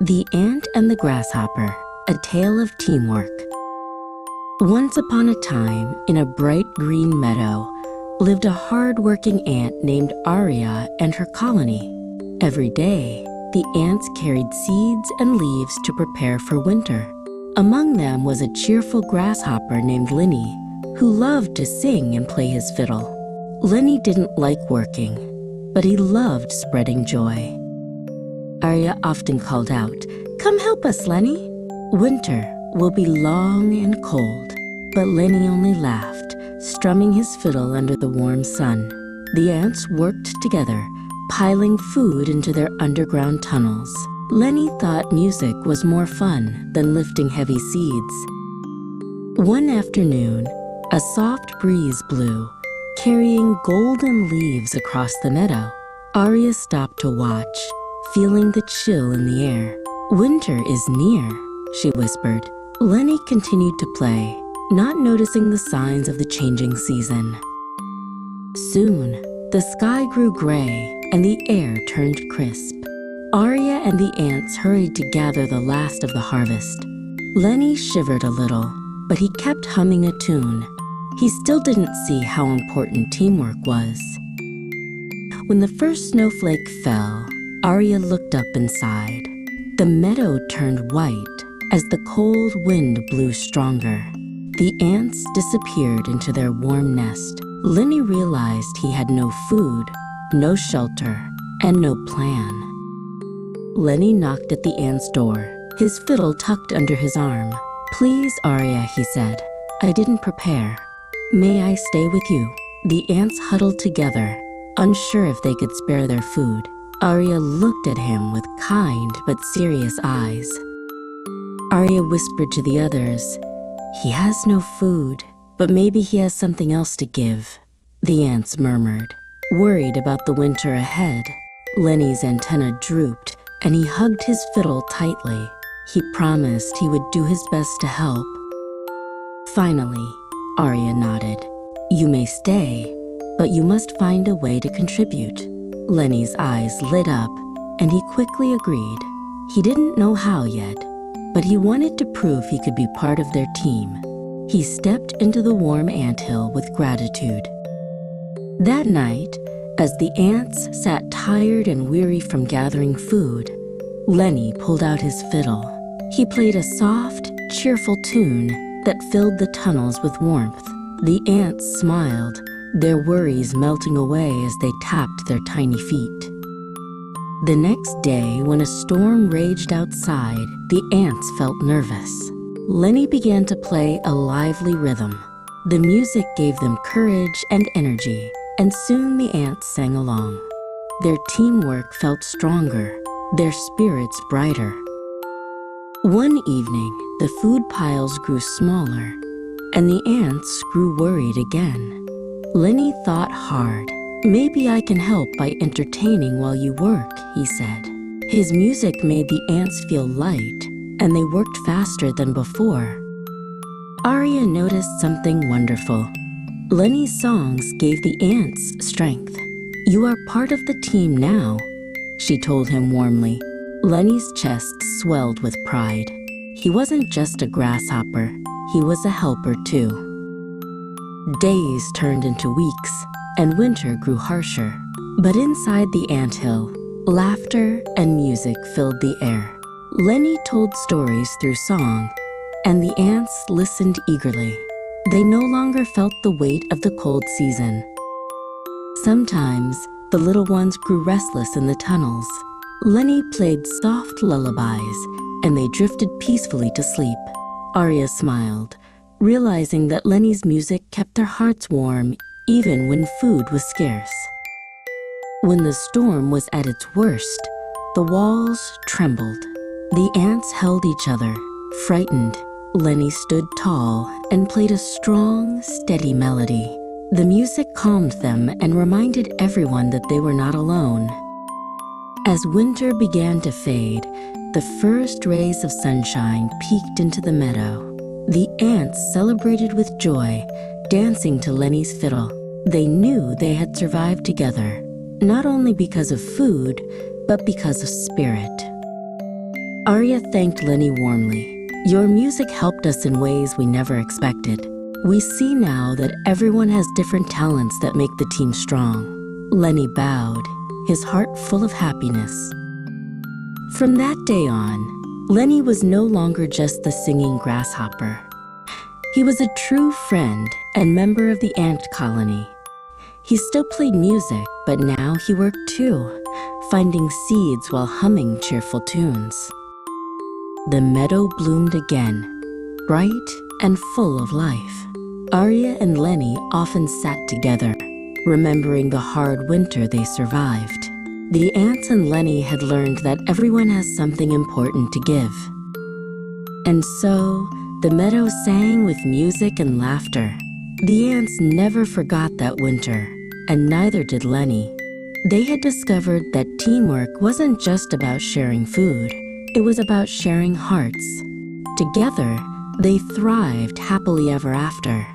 The Ant and the Grasshopper, a tale of teamwork. Once upon a time, in a bright green meadow, lived a hardworking ant named Aria and her colony. Every day, the ants carried seeds and leaves to prepare for winter. Among them was a cheerful grasshopper named Lenny, who loved to sing and play his fiddle. Lenny didn't like working, but he loved spreading joy. Aria often called out, "Come help us, Lenny." Winter will be long and cold, but Lenny only laughed, strumming his fiddle under the warm sun. The ants worked together, piling food into their underground tunnels. Lenny thought music was more fun than lifting heavy seeds. One afternoon, a soft breeze blew, carrying golden leaves across the meadow. Aria stopped to watch, feeling the chill in the air. "Winter is near," she whispered. Lenny continued to play, not noticing the signs of the changing season. Soon, the sky grew gray and the air turned crisp. Aria and the ants hurried to gather the last of the harvest. Lenny shivered a little, but he kept humming a tune. He still didn't see how important teamwork was. When the first snowflake fell, Aria looked up and sighed. The meadow turned white as the cold wind blew stronger. The ants disappeared into their warm nest. Lenny realized he had no food, no shelter, and no plan. Lenny knocked at the ant's door, his fiddle tucked under his arm. "Please, Aria," he said, "I didn't prepare. May I stay with you?" The ants huddled together, unsure if they could spare their food. Aria looked at him with kind but serious eyes. Aria whispered to the others, "He has no food, but maybe he has something else to give." The ants murmured, worried about the winter ahead. Lenny's antenna drooped, and he hugged his fiddle tightly. He promised he would do his best to help. Finally, Aria nodded. "You may stay, but you must find a way to contribute." Lenny's eyes lit up, and he quickly agreed. He didn't know how yet, but he wanted to prove he could be part of their team. He stepped into the warm anthill with gratitude. That night, as the ants sat tired and weary from gathering food, Lenny pulled out his fiddle. He played a soft, cheerful tune that filled the tunnels with warmth. The ants smiled, their worries melting away as they tapped their tiny feet. The next day, when a storm raged outside, the ants felt nervous. Lenny began to play a lively rhythm. The music gave them courage and energy, and soon the ants sang along. Their teamwork felt stronger, their spirits brighter. One evening, the food piles grew smaller, and the ants grew worried again. Lenny thought hard. "Maybe I can help by entertaining while you work," he said. His music made the ants feel light, and they worked faster than before. Aria noticed something wonderful. Lenny's songs gave the ants strength. "You are part of the team now," she told him warmly. Lenny's chest swelled with pride. He wasn't just a grasshopper, he was a helper too. Days turned into weeks, and winter grew harsher. But inside the anthill, laughter and music filled the air. Lenny told stories through song, and the ants listened eagerly. They no longer felt the weight of the cold season. Sometimes, the little ones grew restless in the tunnels. Lenny played soft lullabies, and they drifted peacefully to sleep. Aria smiled, realizing that Lenny's music kept their hearts warm even when food was scarce. When the storm was at its worst, the walls trembled. The ants held each other, frightened. Lenny stood tall and played a strong, steady melody. The music calmed them and reminded everyone that they were not alone. As winter began to fade, the first rays of sunshine peeked into the meadow. The ants celebrated with joy, dancing to Lenny's fiddle. They knew they had survived together, not only because of food, but because of spirit. Aria thanked Lenny warmly. "Your music helped us in ways we never expected. We see now that everyone has different talents that make the team strong." Lenny bowed, his heart full of happiness. From that day on, Lenny was no longer just the singing grasshopper. He was a true friend and member of the ant colony. He still played music, but now he worked too, finding seeds while humming cheerful tunes. The meadow bloomed again, bright and full of life. Aria and Lenny often sat together, remembering the hard winter they survived. The ants and Lenny had learned that everyone has something important to give. And so, the meadow sang with music and laughter. The ants never forgot that winter, and neither did Lenny. They had discovered that teamwork wasn't just about sharing food, it was about sharing hearts. Together, they thrived happily ever after.